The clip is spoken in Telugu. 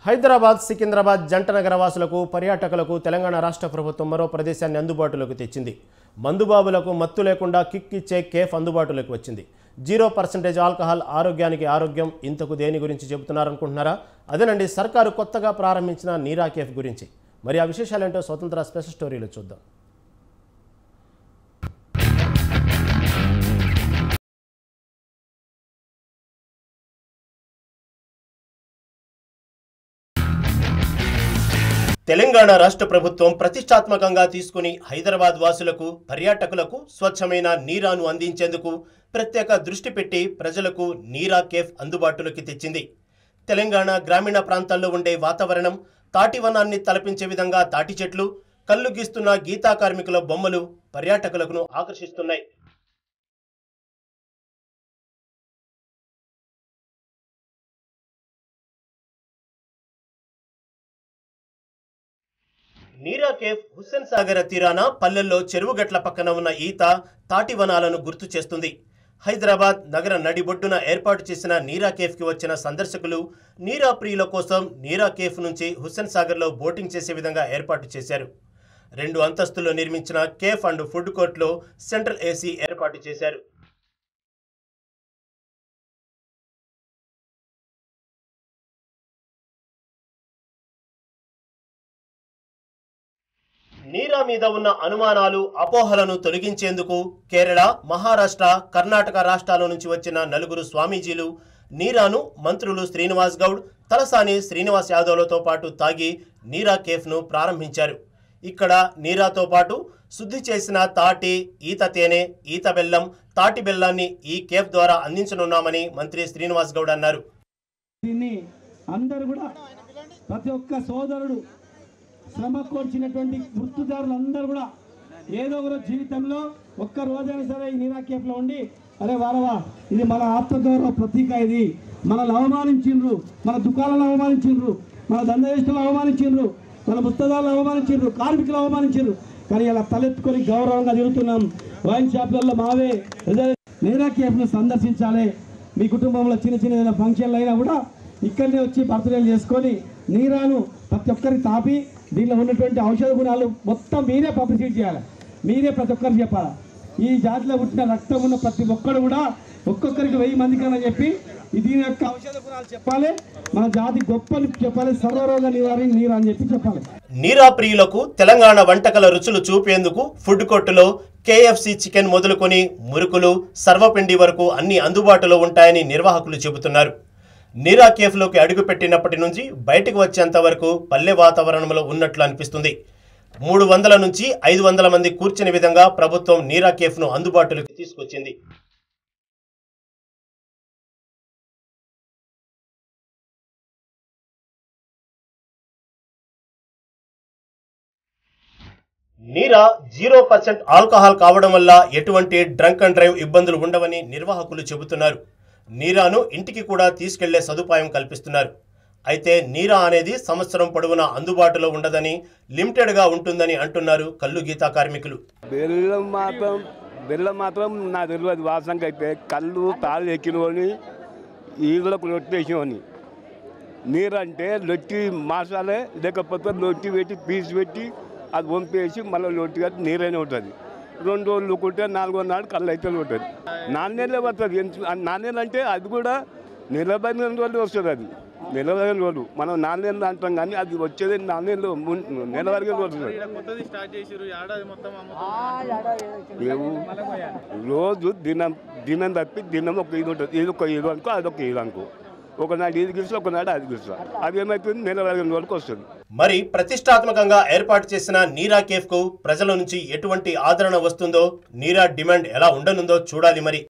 హైదరాబాద్ సికింద్రాబాద్ జంట నగర వాసులకు పర్యాటకులకు తెలంగాణ రాష్ట్ర ప్రభుత్వం మరో ప్రదేశాన్ని అందుబాటులోకి తెచ్చింది. మందుబాబులకు మత్తు లేకుండా కిక్ ఇచ్చే కేఫ్ అందుబాటులోకి వచ్చింది. 0% ఆల్కహాల్, ఆరోగ్యానికి ఆరోగ్యం. ఇంతకు దేని గురించి చెబుతున్నారనుకుంటున్నారా? అదేనండి, సర్కారు కొత్తగా ప్రారంభించిన నీరా కేఫ్ గురించి. మరి ఆ విశేషాలేంటో స్వతంత్ర స్పెషల్ స్టోరీలో చూద్దాం. తెలంగాణ రాష్ట్ర ప్రభుత్వం ప్రతిష్టాత్మకంగా తీసుకుని హైదరాబాద్ వాసులకు, పర్యాటకులకు స్వచ్ఛమైన నీరాను అందించేందుకు ప్రత్యేక దృష్టి పెట్టి ప్రజలకు నీరా కేఫ్ అందుబాటులోకి తెచ్చింది. తెలంగాణ గ్రామీణ ప్రాంతాల్లో ఉండే వాతావరణం, తాటివనాన్ని తలపించే విధంగా తాటి చెట్లు, కళ్ళు గీస్తున్న గీతా కార్మికుల బొమ్మలు పర్యాటకులను ఆకర్షిస్తున్నాయి. నీరా కేఫ్ హుస్సేన్ సాగర్ తీరాన పల్లెల్లో చెరువు గట్ల పక్కన ఉన్న ఈత, తాటివనాలను గుర్తు చేస్తుంది. హైదరాబాద్ నగర నడిబొడ్డున ఏర్పాటు చేసిన నీరా కేఫ్కి వచ్చిన సందర్శకులు నీరా ప్రియుల కోసం నీరా కేఫ్ నుంచి హుస్సేన్ సాగర్లో బోటింగ్ చేసే విధంగా ఏర్పాటు చేశారు. 2 అంతస్తుల్లో నిర్మించిన కేఫ్ అండ్ ఫుడ్ కోర్టులో సెంట్రల్ ఏసీ ఏర్పాటు చేశారు. నీరా మీద ఉన్న అనుమానాలు, అపోహలను తొలగించేందుకు కేరళ, మహారాష్ట్ర, కర్ణాటక రాష్ట్రాల నుంచి వచ్చిన 4 స్వామీజీలు నీరాను మంత్రులు శ్రీనివాస్ గౌడ్, తలసాని శ్రీనివాస్ యాదవ్లతో పాటు తాగి నీరా కేఫ్ను ప్రారంభించారు. ఇక్కడ నీరాతో పాటు శుద్ధి చేసిన తాటి, ఈత తేనె, ఈత బెల్లం, తాటి బెల్లాన్ని ఈ కేఫ్ ద్వారా అందించనున్నామని మంత్రి శ్రీనివాస్ గౌడ్ అన్నారు. అందరూ కూడా ప్రతి ఒక్క సోదరుడు, శ్రమ కోర్చినటువంటి వృత్తిదారులందరూ కూడా ఏదో ఒక జీవితంలో ఒక్క రోజైనా సరే ఈ నీరా కేఫ్లో ఉండి, అరే వారవా, ఇది మన ఆత్మగౌరవ ప్రతీక, ఇది మనల్ని అవమానించిండ్రు, మన దుకాణాలను అవమానించిండ్రు, మన దండయేష్టులు అవమానించిండ్రు, మన ముత్తదారులు అవమానించిండ్రు, కార్మికులు అవమానించిండ్రు, కానీ ఇలా తలెత్తుకొని గౌరవంగా తిరుగుతున్నాం. వైన్ షాప్లలో మావే నీరా కేఫ్ను సందర్శించాలి. మీ కుటుంబంలో చిన్న చిన్న ఫంక్షన్లు అయినా కూడా ఇక్కడనే వచ్చి బర్త్డేలు చేసుకొని నీరాను ప్రతి ఒక్కరికి తాపి దీనిలో ఉన్నటువంటి ఔషధ గుణాలు మొత్తం మీరే పబ్లిసిటీ చేయాలి, మీరే ప్రతి ఒక్కరికి చెప్పాలి. ఈ జాతిలో పుట్టిన రక్తం ఉన్న ప్రతి ఒక్కరు కూడా ఒక్కొక్కరికి 1000 మందికన్నా చెప్పి దీని యొక్క ఔషధ గుణాలు చెప్పాలి, మన జాతి గొప్పని చెప్పాలి, సర్వరోగ నివారణ నీరా అని చెప్పి చెప్పాలి. నీరా ప్రియులకు తెలంగాణ వంటకాల రుచులు చూపేందుకు ఫుడ్ కోర్టులో KFC చికెన్ మొదలుకొని మురుకులు, సర్వపిండి వరకు అన్ని అందుబాటులో ఉంటాయని నిర్వాహకులు చెబుతున్నారు. నీరా కేఫ్లోకి అడుగుపెట్టినప్పటి నుంచి బయటకు వచ్చేంత వరకు పల్లె వాతావరణంలో ఉన్నట్లు అనిపిస్తుంది. 300 నుంచి 500 మంది కూర్చునే విధంగా ప్రభుత్వం నీరా కేఫ్ను అందుబాటులోకి తీసుకొచ్చింది. నీరా 0% ఆల్కహాల్ కావడం వల్ల ఎటువంటి డ్రంక్ అండ్ డ్రైవ్ ఇబ్బందులు ఉండవని నిర్వాహకులు చెబుతున్నారు. నీరాను ఇంటికి కూడా తీసుకెళ్లే సదుపాయం కల్పిస్తున్నారు. అయితే నీరా అనేది సంవత్సరం పొడవునా అందుబాటులో ఉండదని, లిమిటెడ్గా ఉంటుందని అంటున్నారు కళ్ళు గీతా కార్మికులు. బెల్లం మాత్రం నాకు తెలియదు. వాసనకి అయితే కళ్ళు తాళ్ళు ఎక్కినని ఈదులకు లొట్టేసినని. నీరు అంటే లొట్టి మాసాలే, లేకపోతే లొట్టి పెట్టి పీసు పెట్టి అది వంపేసి మళ్ళీ లొట్టి కట్టి నీరైనా ఉంటుంది. 2 రోజులు లుక్కుంటే 4వ నాడు కళ్ళు అయితే ఉంటుంది. 4 నెలలే పడుతుంది. 4 నెలలు అంటే అది కూడా 42 రోజులు వస్తుంది. అది 42 రోజులు మనం 4 నెలలు అంటాం, కానీ అది వచ్చేది 4 నెలలు నెల వరకు వస్తుంది. రోజు దినం తప్పి దినం ఒక ఇది ఉంటుంది. ఇది ఒక ఇది అనుకో, అదొక ఇది అనుకో. ఒకనాడు ఇది గిలుసు, ఒకనాడు అది గిలుసు. అది ఏమవుతుంది, నెల 42 రోజులకు వస్తుంది. మరి ప్రతిష్టాత్మకంగా ఏర్పాటు చేసిన నీరా కేఫ్ కు ప్రజల నుంచి ఎటువంటి ఆదరణ వస్తుందో, నీరా డిమాండ్ ఎలా ఉండనుందో చూడాలి మరి.